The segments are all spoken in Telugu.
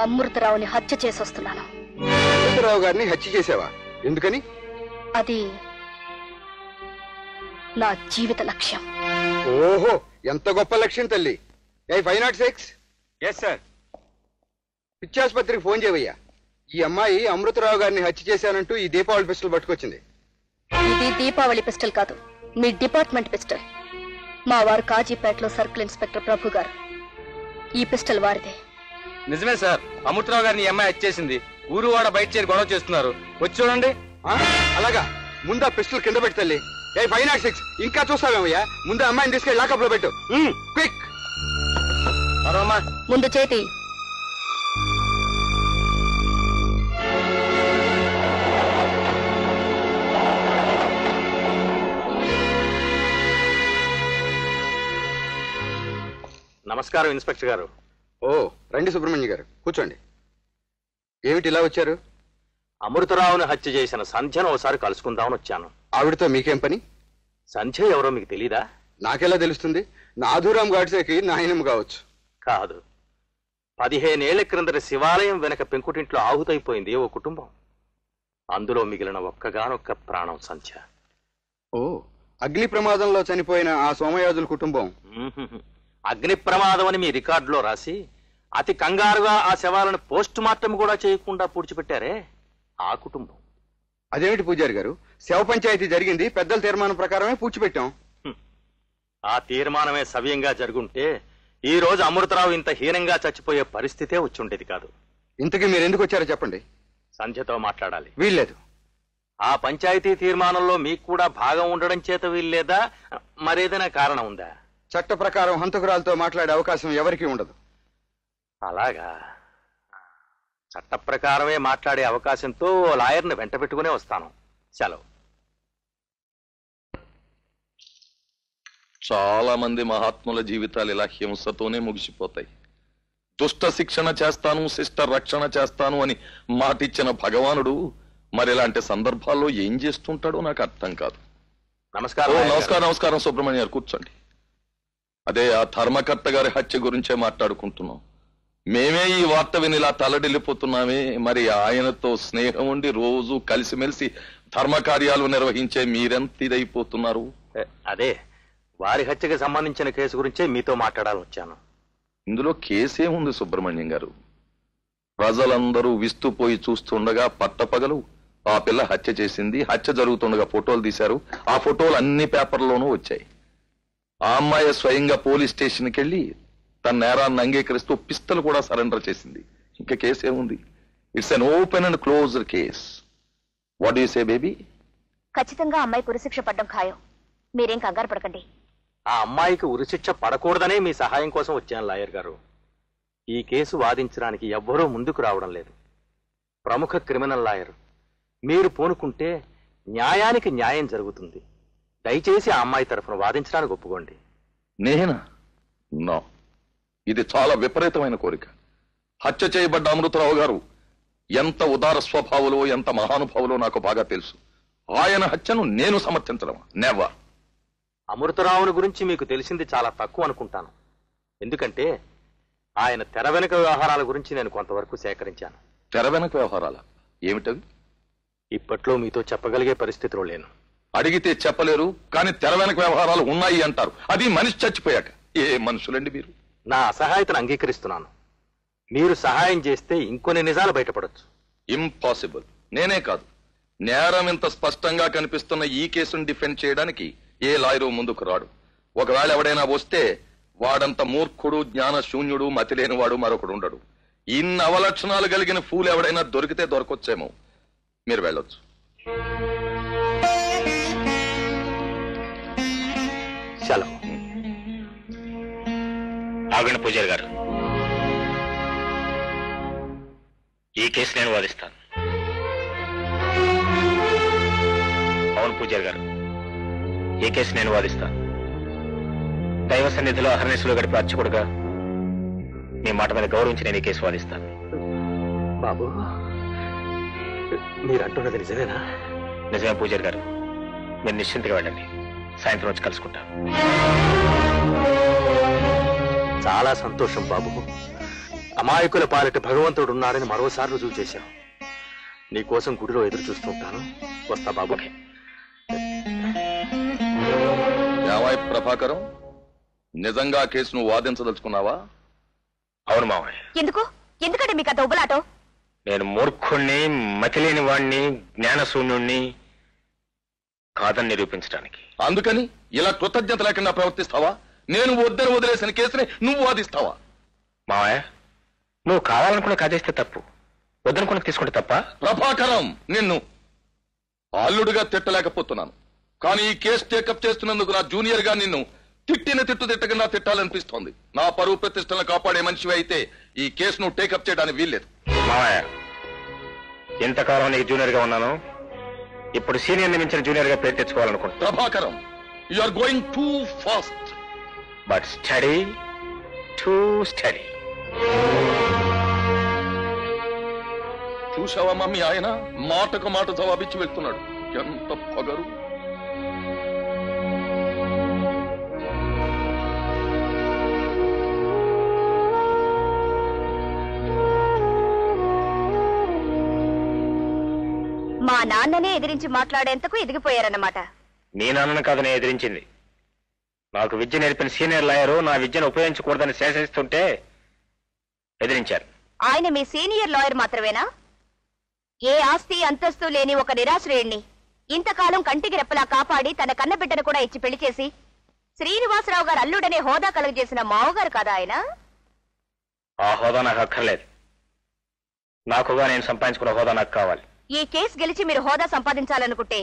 అమృతరావుని హత్య చేసొస్తున్నాను. అమృతరావు గారిని హత్య చేసావా? ఎందుకని? అది నా జీవిత లక్ష్యం. ఓహో, ఎంత గొప్ప లక్ష్యం తల్లి. 506. Yes sir. పిచ్చాసుపత్రికి ఫోన్ చేయవయ్యా. ఈ అమ్మాయి అమృతరావు గారిని హత్య చేశానంటూ ఈ దీపావళి పిస్టల్ పట్టుకొచ్చింది. ఇది దీపావళి పిస్టల్ కాదు, మీ డిపార్ట్మెంట్ పిస్టల్. మా వారు కాజీపేటలో సర్కిల్ ఇన్స్పెక్టర్ ప్రభు గారు. ఈ పిస్టల్ వారిదే. నిజమే సార్, అమృతరావు గారిని ఈ అమ్మాయి హత్య చేసింది. ఊరు వాడ బయట చేరి గొడవ చేస్తున్నారు. వచ్చి చూడండి. అలాగా? ముందు ఆ పిస్టల్ కింద పెట్టు తల్లి. 506. ఇంకా చూస్తావేమయ్యా? ముందు అమ్మాయిని తీసుకెళ్ళి లాకప్ లో పెట్టు. క్విక్. ముందు చేతి. నమస్కారం ఇన్స్పెక్టర్ గారు. ఓ రండి సుబ్రహ్మణ్య గారు, కూర్చోండి. ఏమిటి ఇలా వచ్చారు? అమృతరావుని హత్య చేసిన సంధ్యను ఒకసారి కలుసుకుందామని వచ్చాను. ఆవిడతో మీకేం పని? సంధ్య ఎవరో మీకు తెలీదా? నాకెలా తెలుస్తుంది? నాథూరాం గాడ్సేకి నాయనం కావచ్చు. కాదు, 15 ఏళ్ల క్రిందట శివాలయం వెనక పెంకుటింట్లో ఆహుతైపోయింది ఓ కుటుంబం. అందులో మిగిలిన ఒక్కగానొక్క ప్రాణం సంధ్య. ఓ, అగ్ని ప్రమాదంలో చనిపోయిన ఆ సోమయాజుల కుటుంబం. అగ్ని ప్రమాదం అని మీ రికార్డులో రాసి అతి కంగారుగా ఆ శవాలను పోస్ట్ మార్టం కూడా చేయకుండా పూడ్చిపెట్టారే, ఆ కుటుంబం. అదేమిటి పూజారి గారు, శవ పంచాయతీ జరిగింది పెద్దల తీర్మానం ప్రకారమే పూడ్చిపెట్టాం. ఆ తీర్మానమే సవ్యంగా జరుగుంటే ఈ రోజు అమృతరావు ఇంత హీనంగా చచ్చిపోయే పరిస్థితే వచ్చుండేది కాదు. ఇంతకీ మీరు ఎందుకు వచ్చారో చెప్పండి. సంధ్యతో మాట్లాడాలి. వీల్లేదు. ఆ పంచాయతీ తీర్మానంలో మీకు కూడా భాగం ఉండడం చేత వీల్లేదా, మరేదైనా కారణం ఉందా? చట్ట ప్రకారం హంతకురాలతో మాట్లాడే అవకాశం ఎవరికీ ఉండదు. అలాగా? చట్ట ప్రకారమే మాట్లాడే అవకాశంతో లాయర్ని వెంట పెట్టుకునే వస్తాను. సెలవు. చాలా మంది మహాత్ముల జీవితాలు ఇలా హింసతోనే ముగిసిపోతాయి. దుష్ట శిక్షణ చేస్తాను, శిష్ట రక్షణ చేస్తాను అని మాటిచ్చిన భగవానుడు మరి ఇలాంటి సందర్భాల్లో ఏం చేస్తుంటాడో నాకు అర్థం కాదు. నమస్కారం. నమస్కారం. నమస్కారం సుబ్రహ్మణ్య గారు, కూర్చోండి. అదే ఆ ధర్మకర్త గారి హత్య గురించే మాట్లాడుకుంటున్నాం. మేమే ఈ వార్త విని ఇలా తలడిల్లిపోతున్నామే. మరి ఆయనతో స్నేహం ఉండి రోజు కలిసిమెలిసి ధర్మకార్యాలు నిర్వహించే మీరెంత ఇదైపోతున్నారు? అదే వారి హత్యకి సంబంధించిన కేసు గురించే మీతో మాట్లాడాలని వచ్చాను. ఇందులో కేసేముంది సుబ్రహ్మణ్యం గారు? ప్రజలందరూ విస్తుపోయి చూస్తుండగా పట్టపగలు ఆ పిల్ల హత్య చేసింది, హత్య జరుగుతుండగా ఫోటోలు తీశారు. ఆ ఫోటోలు అన్ని పేపర్లోనూ వచ్చాయి. ఆ అమ్మాయి స్వయంగా పోలీస్ స్టేషన్కి వెళ్ళి తన నేరాన్ని అంగీకరిస్తూ పిస్టల్ కూడా సరెండర్ చేసింది. ఇంకా కేసు ఏముంది? It's an open and closed case. What do you say baby? ఖచ్చితంగా అమ్మాయికి ఉరిశిక్ష పడ్డం ఖాయం. మీరేం కంగారు పడకండి. ఆ అమ్మాయికి ఉరిశిక్ష పడకూడదనే మీ సహాయం కోసం వచ్చాను లాయర్ గారు. ఈ కేసు వాదించడానికి ఎవ్వరూ ముందుకు రావడం లేదు. ప్రముఖ క్రిమినల్ లాయర్ మీరు పూనుకుంటే న్యాయానికి న్యాయం జరుగుతుంది. దయచేసి ఆ అమ్మాయి తరఫున వాదించడానికి ఒప్పుకోండి. నేనా? నో, ఇది చాలా విపరీతమైన కోరిక. హత్య చేయబడ్డ అమృతరావు గారు ఎంత ఉదార స్వభావులో, ఎంత మహానుభావులో నాకు బాగా తెలుసు. ఆయన హత్యను నేను సమర్థించడం నెవర్. అమృతరావుని గురించి మీకు తెలిసింది చాలా తక్కువ అనుకుంటాను. ఎందుకంటే ఆయన తెర వెనుక వ్యవహారాల గురించి నేను కొంతవరకు సేకరించాను. తెర వెనుక వ్యవహారాల ఏమిటవి? ఇప్పట్లో మీతో చెప్పగలిగే పరిస్థితిలో లేను. అడిగితే చెప్పలేరు, కానీ తెర వెనక వ్యవహారాలు ఉన్నాయి అంటారు. అది మనిషి చచ్చిపోయాక. ఏ మనుషులండి మీరు? నా అసహాయతను అంగీకరిస్తున్నాను. మీరు సహాయం చేస్తే ఇంకొన్ని నిజాలు బయటపడొచ్చు. ఇంపాసిబుల్. నేనే కాదు, నేరం ఇంత స్పష్టంగా కనిపిస్తున్న ఈ కేసును డిఫెండ్ చేయడానికి ఏ లాయరు ముందుకు రాడు. ఒకవేళ ఎవడైనా వస్తే వాడంత మూర్ఖుడు, జ్ఞాన శూన్యుడు, మతి లేనివాడు మరొకడు ఉండడు. ఇన్ని అవలక్షణాలు కలిగిన ఫూల్ ఎవడైనా దొరికితే దొరకొచ్చేమో. మీరు వెళ్ళొచ్చు. సెలవు. ఆగండి పూజారి గారు, ఈ కేసు నేను వాదిస్తాను. అవును పూజారి గారు, ఈ కేసు నేను వాదిస్తాను. దైవ సన్నిధిలో అహర్నిశలు గడిపే అర్చకుడుగా మీ మాట మీద గౌరవించి నేను ఈ కేసు వాదిస్తాను. బాబు, మీరంటున్నది నిజమేనా? నిజమే పూజారి గారు, మీరు నిశ్చింతగా వెళ్ళండి. సాయంత్రం వచ్చి కలుసుకుంటాం. చాలా సంతోషం బాబు. అమాయకుల పాలిట భగవంతుడు ఉన్నాడని మరోసారి రుజువు చేశావు. నీకోసం గుడిలో ఎదురు చూస్తుంటాను. వస్తా బాబు. ఏమాయ్ ప్రభాకరం, నిజంగా కేసును వాదించదలుచుకున్నావా? అవును మావయ్య. ఎందుకంటే మీకు అంత ఉబ్బలాటం? నేను మూర్ఖుణ్ణి, మతిలేని వాణ్ణి, జ్ఞానశూన్యుణ్ణి కాదని నిరూపించడానికి. అందుకని ఇలా కృతజ్ఞత లేకుండా ప్రవర్తిస్తావా? నేను వద్దని వదిలేసిన కేసుని నువ్వు వాదిస్తావా? మావయ్య, నువ్వు కావాలనుకుని కాజేస్తే తప్పు, వద్దనుకుని తీసుకుంటే తప్ప? ప్రభాకరం, నిన్ను అల్లుడుగా తిట్టలేకపోతున్నాను, కానీ ఈ కేసు టేకప్ చేస్తున్నందుకు నా జూనియర్ గా నిన్ను తిట్టిన తిట్టకుండా తిట్టాలనిపిస్తోంది. నా పరువు ప్రతిష్టలను కాపాడే మనిషివి అయితే ఈ కేసును టేకప్ చేయడానికి వీల్లేదు. మావయ్య, ఎంతకాలం నీకు జూనియర్ గా ఉన్నాను, ఇప్పుడు సీనియర్ ని మించిన జూనియర్ గా పేరు తెచ్చుకోవాలనుకుంటా. Prabhakaram, you are going too fast. But study, too study. చూసావా మమ్మీ, ఆయన మాటకు మాట జవాబిచ్చి వెళ్తున్నాడు. ఎంత పొగరు! మా నాన్ననే ఎదిరించి మాట్లాడేంతకు ఎదిగిపోయారన్నమాట. మీ నాన్నను కాదని ఎదిరించింది. నాకు విద్య నేర్పిన సీనియర్ లాయరు నా విద్యను ఉపయోగించకూడదని శాసిస్తుంటే ఎదిరించారు. ఆయన మీ సీనియర్ లాయర్ మాత్రమేనా? ఏ ఆస్తి అంతస్తు లేని ఒక నిరాశ్రయుణ్ణి ఇంతకాలం కంటికి రెప్పలా కాపాడి తన కన్నబిడ్డను కూడా ఇచ్చి పెళ్లి చేసి శ్రీనివాసరావు గారు అల్లుడనే హోదా కలుగజేసిన మావగారు కదా ఆయన? ఆ హోదా నాకు అక్కర్లేదు. నాకుగా నేను సంపాదించుకున్న హోదా నాకు కావాలి. ఈ కేసు గెలిచి మీరు హోదా సంపాదించాలనుకుంటే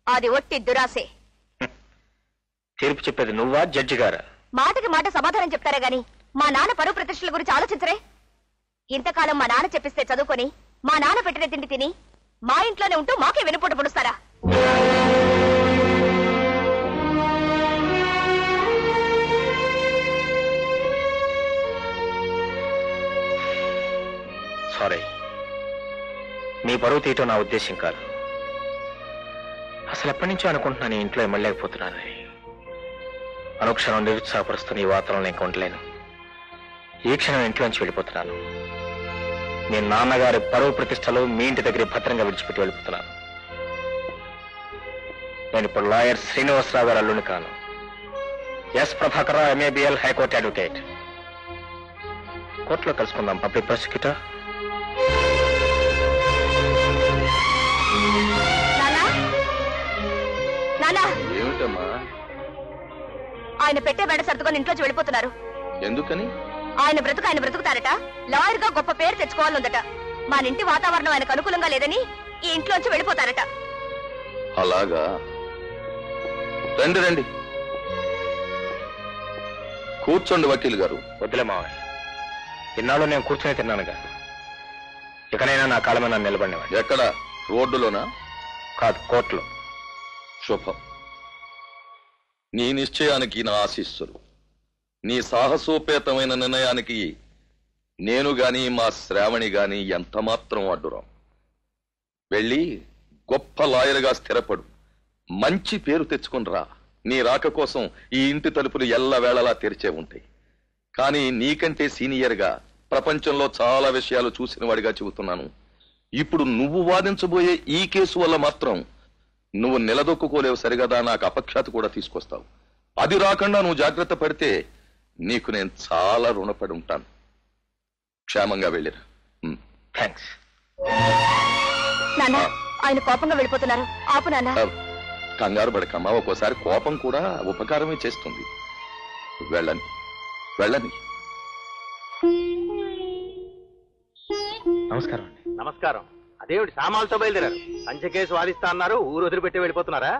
అది ఒట్టి దురాసే. తీర్పు చెప్పేది నువ్వా, జడ్జి గారా? మాటకి మాట సమాధానం చెప్తారే గాని మా నాన్న పరువు ప్రతిష్టల గురించి ఆలోచించరే. ఇంతకాలం మా నాన్న చెప్పిస్తే చదువుకొని మా నాన్న పెట్టిన తిండి తిని మా ఇంట్లోనే ఉంటూ మాకే వెనుపోటు పొడుస్తారా? సారీ, మీ పరువు తీయటం నా ఉద్దేశం కాదు. అసలు ఎప్పటి నుంచో అనుకుంటున్నాను ఈ ఇంట్లో ఎమ్మలేకపోతున్నానని. అనుక్షణం నిరుత్సాహపరుస్తున్న ఈ వాతావరణం నేను ఉండలేను. ఈ క్షణం ఇంట్లోంచి వెళ్ళిపోతున్నాను. మీ నాన్నగారి పరువు ప్రతిష్టలు మీ ఇంటి దగ్గర భద్రంగా విడిచిపెట్టి వెళ్ళిపోతున్నాను. నేను ఇప్పుడు లాయర్ శ్రీనివాసరావు గారు అల్లుని కాను. S Prabhakar, MA BL, high court advocate. కోర్టులో కలుసుకుందాం, పబ్లిక్ ప్రాసిక్యూటర్. ఏమిటమ్మా? ఆయన పెట్టే బెడ సర్దుకొని ఇంట్లోంచి వెళ్ళిపోతున్నారు. ఎందుకని? ఆయన బ్రతుకుతారట. లాయర్ గా గొప్ప పేరు తెచ్చుకోవాలందట. మన ఇంటి వాతావరణం ఆయనకు అనుకూలంగా లేదని ఈ ఇంట్లోంచి వెళ్ళిపోతారట. అలాగా? రండి రండి, కూర్చోండి వకీల్ గారు. వద్దులే మావయ్య, ఇన్నాళ్ళు నేను కూర్చొని తిన్నానుగా. ఇకనైనా నా కాళ్ళ మీద నిలబడినవాడు. ఎక్కడ? రోడ్డులోనా? కాదు, కోర్టులో. శుభం. నీ నిశ్చయానికి నా ఆశీస్సులు. నీ సాహసోపేతమైన నిర్ణయానికి నేను గాని మా శ్రావణి గాని ఎంత మాత్రం అడ్డురాం. వెళ్ళి గొప్ప లాయర్గా స్థిరపడు, మంచి పేరు తెచ్చుకునిరా. నీ రాక కోసం ఈ ఇంటి తలుపులు ఎల్లవేళలా తెరిచే ఉంటాయి. కానీ నీకంటే సీనియర్గా ప్రపంచంలో చాలా విషయాలు చూసిన వాడిగా చెబుతున్నాను, ఇప్పుడు నువ్వు వాదించబోయే ఈ కేసు వల్ల మాత్రం నువ్వు నిలదొక్కుకోలేవు సరిగదా, నాకు అపఖ్యాతి కూడా తీసుకొస్తావు. అది రాకుండా నువ్వు జాగ్రత్త పడితే నీకు నేను చాలా రుణపడి ఉంటాను. క్షేమంగా వెళ్ళిరా. థ్యాంక్స్. నాన్న, ఆయన కోపంగా వెళ్ళిపోతున్నారు. ఆపు నాన్న. కంగారు పడకమ్మా, ఒక్కోసారి కోపం కూడా ఉపకారమే చేస్తుంది. వెళ్ళని వెళ్ళని. నమస్కారం అండి. నమస్కారం. అదేమిటి సామాన్లతో బయలుదేరారు? సంచ కేసు వాదిస్తా అన్నారు, ఊరు వదిలిపెట్టి వెళ్ళిపోతున్నారా?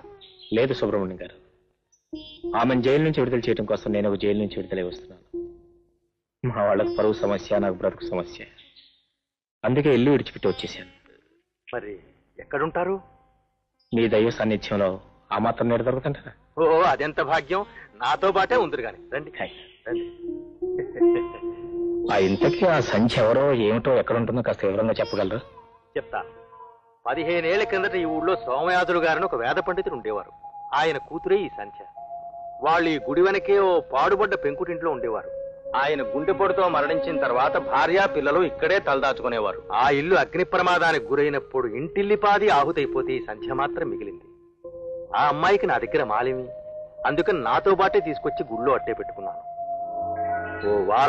లేదు సుబ్రహ్మణ్యం గారు, ఆమెను జైలు నుంచి విడుదల చేయడం కోసం నేను ఒక జైలు నుంచి విడుదలై వస్తున్నాను. మా వాళ్ళకు పరువు సమస్య, నాకు బ్రతుకు సమస్య. అందుకే ఇల్లు విడిచిపెట్టి వచ్చేసాను. మరి ఎక్కడుంటారు? మీ దైవ సాన్నిధ్యంలో ఆ మాత్రం నేడు దొరుకుతుంటారా? ఓ, అదెంత భాగ్యం. నాతో పాటే ఉందిరు గాని రండి. రండి. ఆ ఇంతకీ ఆ సంఖ్య ఎవరో ఏమిటో ఎక్కడుంటుందో కాస్త వివరంగా చెప్పగలరా? చెప్తా. 15 ఏళ్ల కిందట ఈ ఊళ్ళో సోమయాజులు గారిని ఒక వేద పండితుడు ఉండేవారు. ఆయన కూతురే ఈ సంఖ్య. వాళ్ళు ఈ గుడి వెనకే ఓ పాడుబడ్డ పెంకుటింట్లో ఉండేవారు. ఆయన గుండెపోటుతో మరణించిన తర్వాత భార్య పిల్లలు ఇక్కడే తలదాచుకునేవారు. ఆ ఇల్లు అగ్ని ప్రమాదానికి గురైనప్పుడు ఇంటిల్లిపాది ఆహుతైపోతే ఈ సంధ్య మాత్రం మిగిలింది. ఆ అమ్మాయికి నా దగ్గర మాలిమి, అందుకని నాతో పాటే తీసుకొచ్చి గుళ్ళో అట్టే పెట్టుకున్నాను. ఓ వారం